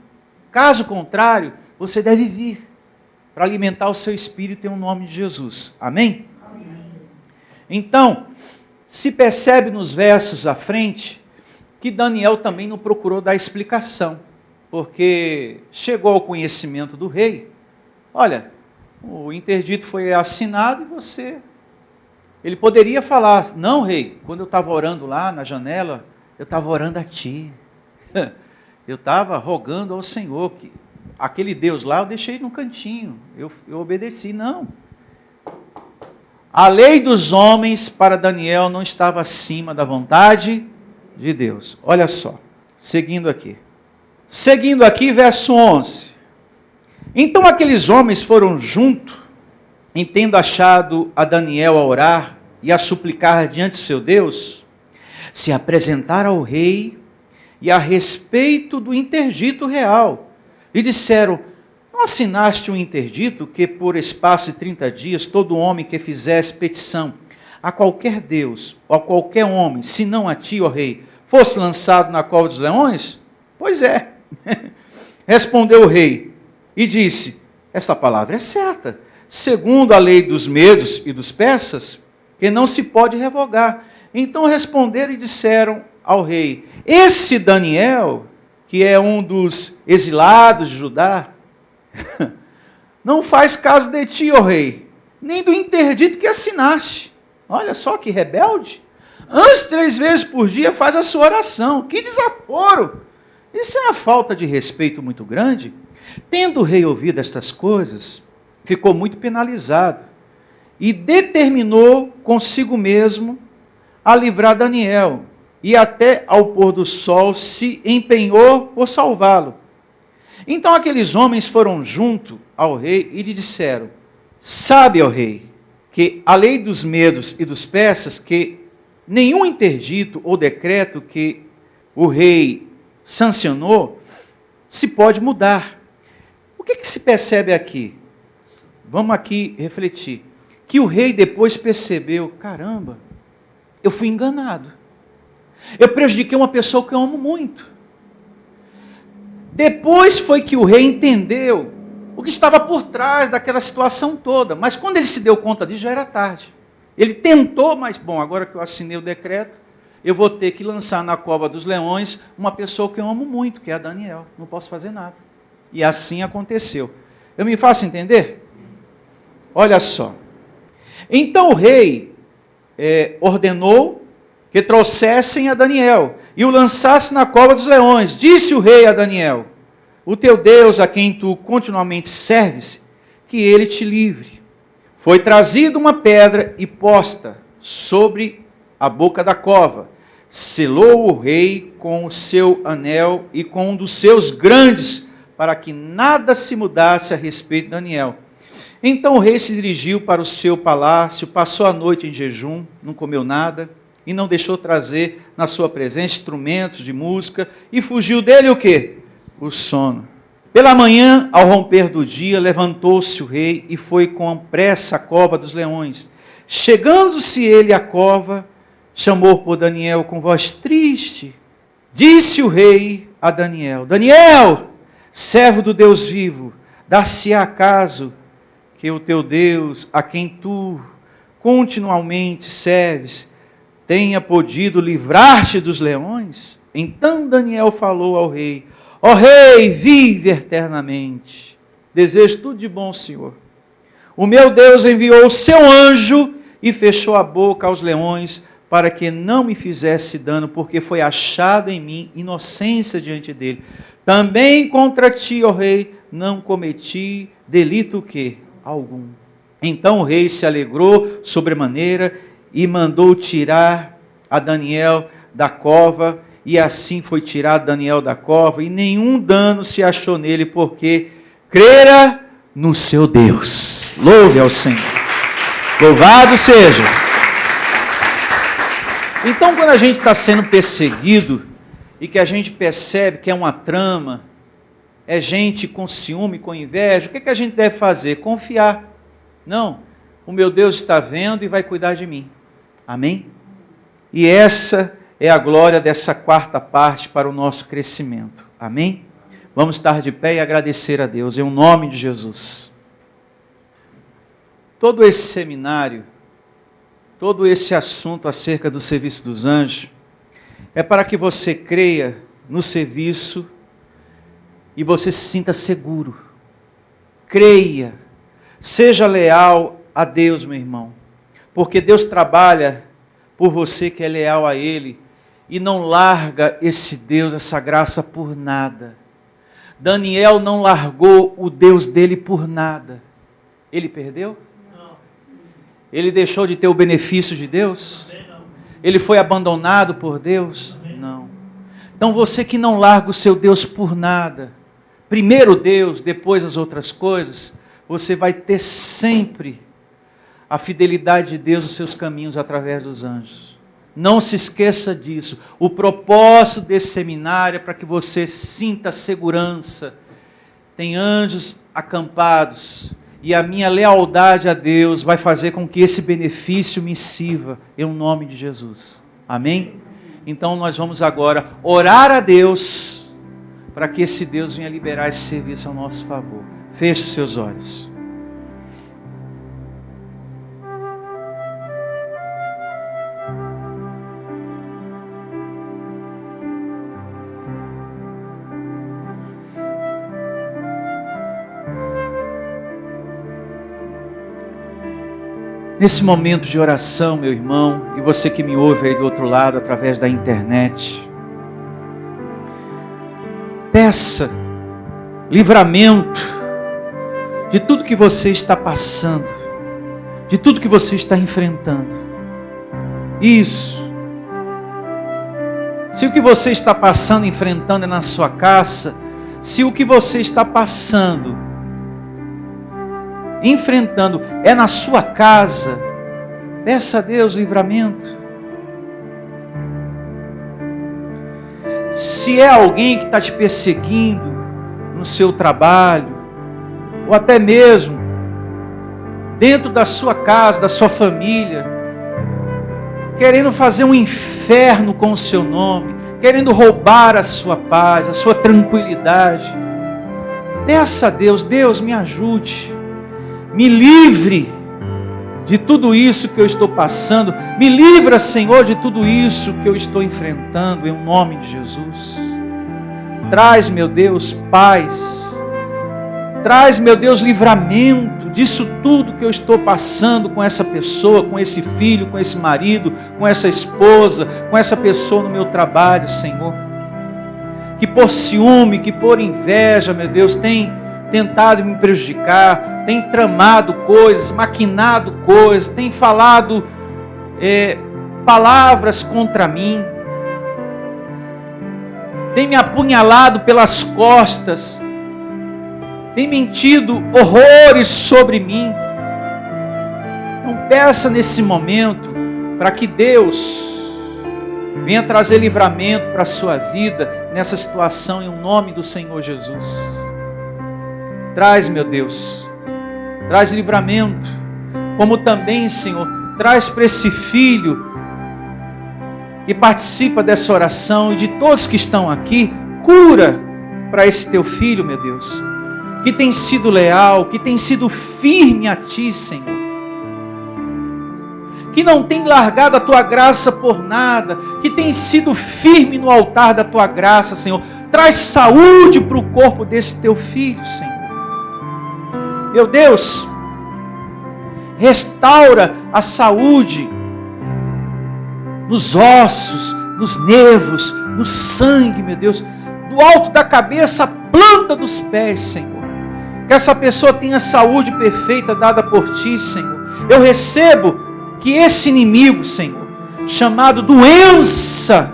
Caso contrário, você deve vir para alimentar o seu espírito em nome de Jesus. Amém? Amém. Então, se percebe nos versos à frente que Daniel também não procurou dar explicação, porque chegou ao conhecimento do rei, olha, o interdito foi assinado e você... Ele poderia falar, não rei, quando eu estava orando lá na janela, eu estava orando a ti. Eu estava rogando ao Senhor, que aquele Deus lá eu deixei no cantinho, eu obedeci, não. A lei dos homens para Daniel não estava acima da vontade de Deus. Olha só, seguindo aqui. Seguindo aqui, verso 11. Então aqueles homens foram junto, em tendo achado a Daniel a orar e a suplicar diante de seu Deus, se apresentaram ao rei e a respeito do interdito real. E disseram, não assinaste um interdito que por espaço de 30 dias todo homem que fizesse petição a qualquer Deus ou a qualquer homem, se não a ti, ó rei, fosse lançado na cova dos leões? Pois é. Respondeu o rei e disse, esta palavra é certa, segundo a lei dos medos e dos persas, que não se pode revogar. Então responderam e disseram ao rei, esse Daniel, que é um dos exilados de Judá, não faz caso de ti, ó rei, nem do interdito que assinaste. Olha só que rebelde. Antes 3 vezes por dia faz a sua oração. Que desaforo! Isso é uma falta de respeito muito grande. Tendo o rei ouvido estas coisas, ficou muito penalizado e determinou consigo mesmo a livrar Daniel, e até ao pôr do sol se empenhou por salvá-lo. Então aqueles homens foram junto ao rei e lhe disseram, sabe, ó rei, que a lei dos medos e dos persas, que nenhum interdito ou decreto que o rei sancionou, se pode mudar. O que se percebe aqui? Vamos aqui refletir. Que o rei depois percebeu, caramba, eu fui enganado. Eu prejudiquei uma pessoa que eu amo muito. Depois foi que o rei entendeu o que estava por trás daquela situação toda. Mas quando ele se deu conta disso, já era tarde. Ele tentou, mas, bom, agora que eu assinei o decreto, eu vou ter que lançar na cova dos leões uma pessoa que eu amo muito, que é a Daniel. Não posso fazer nada. E assim aconteceu. Eu me faço entender? Olha só. Então o rei ordenou que trouxessem a Daniel e o lançasse na cova dos leões. Disse o rei a Daniel, o teu Deus a quem tu continuamente serves, que ele te livre. Foi trazida uma pedra e posta sobre a boca da cova. Selou o rei com o seu anel e com um dos seus grandes, para que nada se mudasse a respeito de Daniel. Então o rei se dirigiu para o seu palácio, passou a noite em jejum, não comeu nada, e não deixou trazer na sua presença instrumentos de música, e fugiu dele o quê? O sono. Pela manhã, ao romper do dia, levantou-se o rei e foi com pressa à cova dos leões. Chegando-se ele à cova, chamou por Daniel com voz triste. Disse o rei a Daniel: Daniel, servo do Deus vivo, dar-se-á acaso que o teu Deus, a quem tu continuamente serves, tenha podido livrar-te dos leões? Então Daniel falou ao rei: ó rei, vive eternamente. Desejo tudo de bom, Senhor. O meu Deus enviou o seu anjo e fechou a boca aos leões para que não me fizesse dano, porque foi achado em mim inocência diante dele. Também contra ti, ó rei, não cometi delito que algum. Então o rei se alegrou sobremaneira e mandou tirar a Daniel da cova, e assim foi tirado Daniel da cova, e nenhum dano se achou nele, porque crera no seu Deus. Louve ao Senhor. Louvado seja. Então, quando a gente está sendo perseguido, e que a gente percebe que é uma trama, é gente com ciúme, com inveja, o que a gente deve fazer? Confiar. Não, o meu Deus está vendo e vai cuidar de mim. Amém? E essa é a glória dessa quarta parte para o nosso crescimento. Amém? Vamos estar de pé e agradecer a Deus, em nome de Jesus. Todo esse seminário, todo esse assunto acerca do serviço dos anjos, é para que você creia no serviço e você se sinta seguro. Creia, seja leal a Deus, meu irmão, porque Deus trabalha por você que é leal a Ele, e não larga esse Deus, essa graça por nada. Daniel não largou o Deus dele por nada. Ele perdeu? Não. Ele deixou de ter o benefício de Deus? Não. Ele foi abandonado por Deus? Não. Então você que não larga o seu Deus por nada, primeiro Deus, depois as outras coisas, você vai ter sempre a fidelidade de Deus nos seus caminhos através dos anjos. Não se esqueça disso. O propósito desse seminário é para que você sinta segurança. Tem anjos acampados, e a minha lealdade a Deus vai fazer com que esse benefício me sirva, em nome de Jesus. Amém? Então nós vamos agora orar a Deus, para que esse Deus venha liberar esse serviço ao nosso favor. Feche os seus olhos. Nesse momento de oração, meu irmão, e você que me ouve aí do outro lado, através da internet, peça livramento de tudo que você está passando, de tudo que você está enfrentando. Isso. Se o que você está passando, enfrentando é na sua casa, se o que você está passando, enfrentando é na sua casa, peça a Deus livramento. Se é alguém que está te perseguindo no seu trabalho, ou até mesmo dentro da sua casa, da sua família, querendo fazer um inferno com o seu nome, querendo roubar a sua paz, a sua tranquilidade, peça a Deus: Deus, me ajude. Me livre de tudo isso que eu estou passando. Me livra, Senhor, de tudo isso que eu estou enfrentando, em nome de Jesus. Traz, meu Deus, paz. Traz, meu Deus, livramento disso tudo que eu estou passando com essa pessoa, com esse filho, com esse marido, com essa esposa, com essa pessoa no meu trabalho, Senhor. Que por ciúme, que por inveja, meu Deus, tem tentado me prejudicar, tem tramado coisas, maquinado coisas, tem falado palavras contra mim, tem me apunhalado pelas costas, tem mentido horrores sobre mim. Então peça nesse momento para que Deus venha trazer livramento para a sua vida nessa situação, em nome do Senhor Jesus. Traz, meu Deus, traz livramento, como também, Senhor, traz para esse filho que participa dessa oração e de todos que estão aqui, cura para esse teu filho, meu Deus, que tem sido leal, que tem sido firme a Ti, Senhor, que não tem largado a Tua graça por nada, que tem sido firme no altar da Tua graça, Senhor. Traz saúde para o corpo desse Teu filho, Senhor. Meu Deus, restaura a saúde nos ossos, nos nervos, no sangue, meu Deus, do alto da cabeça à planta dos pés, Senhor. Que essa pessoa tenha saúde perfeita dada por Ti, Senhor. Eu recebo que esse inimigo, Senhor, chamado doença,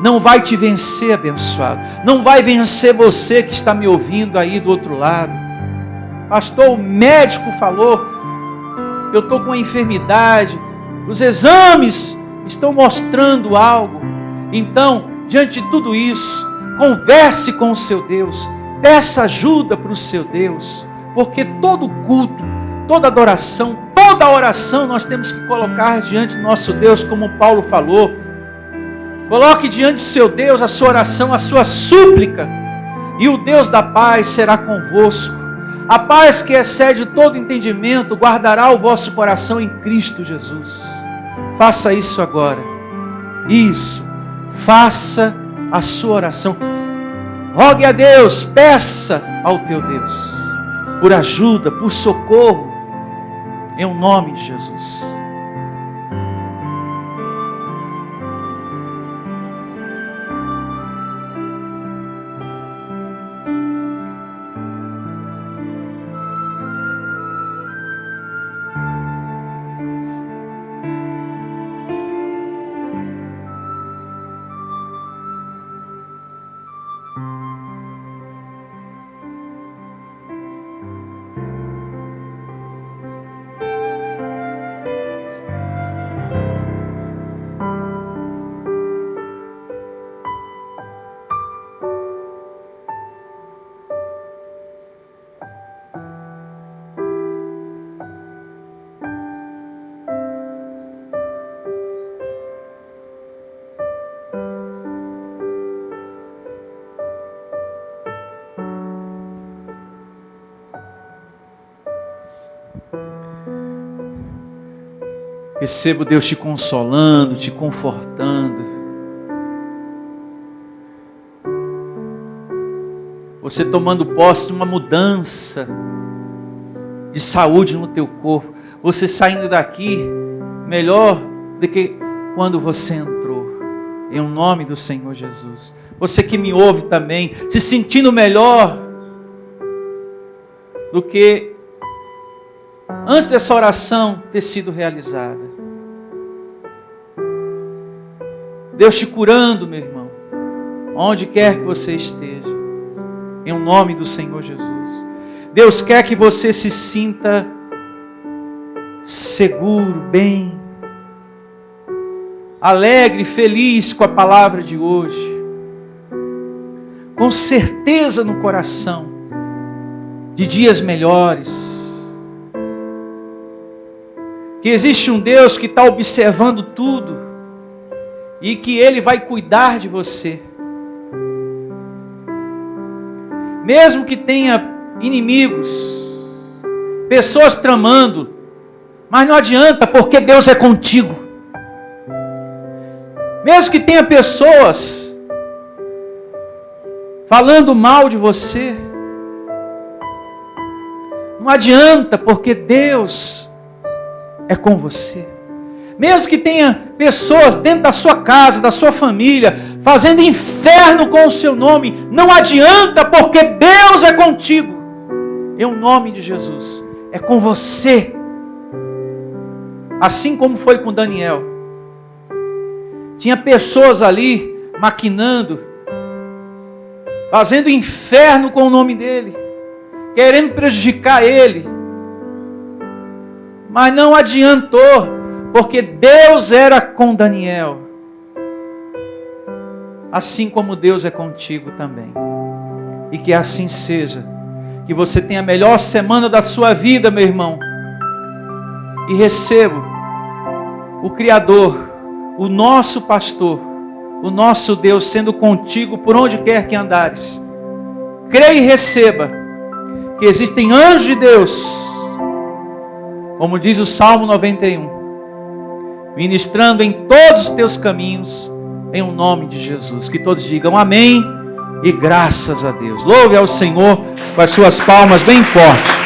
não vai te vencer, abençoado. Não vai vencer você que está me ouvindo aí do outro lado. Pastor, o médico falou, eu estou com uma enfermidade, os exames estão mostrando algo. Então, diante de tudo isso, converse com o seu Deus, peça ajuda para o seu Deus, porque todo culto, toda adoração, toda oração nós temos que colocar diante do nosso Deus, como Paulo falou. Coloque diante do seu Deus a sua oração, a sua súplica, e o Deus da paz será convosco. A paz que excede todo entendimento guardará o vosso coração em Cristo Jesus. Faça isso agora. Isso. Faça a sua oração. Rogue a Deus, peça ao teu Deus por ajuda, por socorro, em nome de Jesus. Percebo Deus te consolando, te confortando. Você tomando posse de uma mudança de saúde no teu corpo. Você saindo daqui melhor do que quando você entrou. Em nome do Senhor Jesus. Você que me ouve também, se sentindo melhor do que antes dessa oração ter sido realizada. Deus te curando, meu irmão, onde quer que você esteja, em nome do Senhor Jesus. Deus quer que você se sinta seguro, bem, alegre, feliz com a palavra de hoje, com certeza no coração de dias melhores, que existe um Deus que está observando tudo e que Ele vai cuidar de você. Mesmo que tenha inimigos, pessoas tramando, mas não adianta, porque Deus é contigo. Mesmo que tenha pessoas falando mal de você, não adianta, porque Deus é com você. Mesmo que tenha pessoas dentro da sua casa, da sua família, fazendo inferno com o seu nome, não adianta, porque Deus é contigo. Em nome de Jesus, é com você. Assim como foi com Daniel. Tinha pessoas ali maquinando fazendo inferno com o nome dele, querendo prejudicar ele. Mas não adiantou, porque Deus era com Daniel. Assim como Deus é contigo também. E que assim seja. Que você tenha a melhor semana da sua vida, meu irmão. E receba o Criador, o nosso pastor, o nosso Deus sendo contigo por onde quer que andares. Creia e receba que existem anjos de Deus, como diz o Salmo 91, ministrando em todos os teus caminhos, em o nome de Jesus. Que todos digam amém e graças a Deus. Louve ao Senhor com as suas palmas bem fortes.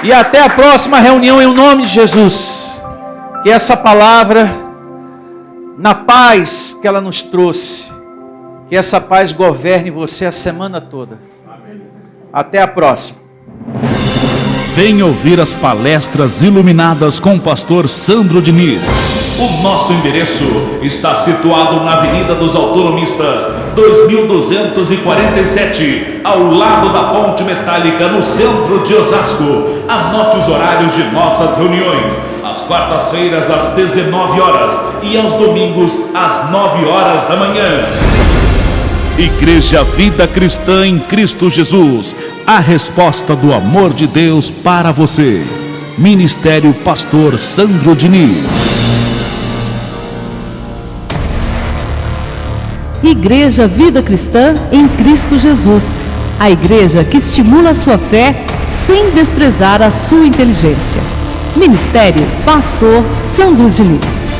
E até a próxima reunião em o nome de Jesus. Que essa palavra, na paz que ela nos trouxe, que essa paz governe você a semana toda. Até a próxima. Venha ouvir as palestras iluminadas com o pastor Sandro Diniz. O nosso endereço está situado na Avenida dos Autonomistas, 2247, ao lado da Ponte Metálica, no centro de Osasco. Anote os horários de nossas reuniões: às quartas-feiras às 19 horas e aos domingos às 9 horas da manhã. Igreja Vida Cristã em Cristo Jesus, a resposta do amor de Deus para você. Ministério Pastor Sandro Diniz. Igreja Vida Cristã em Cristo Jesus, a igreja que estimula a sua fé sem desprezar a sua inteligência. Ministério Pastor Sandro Diniz.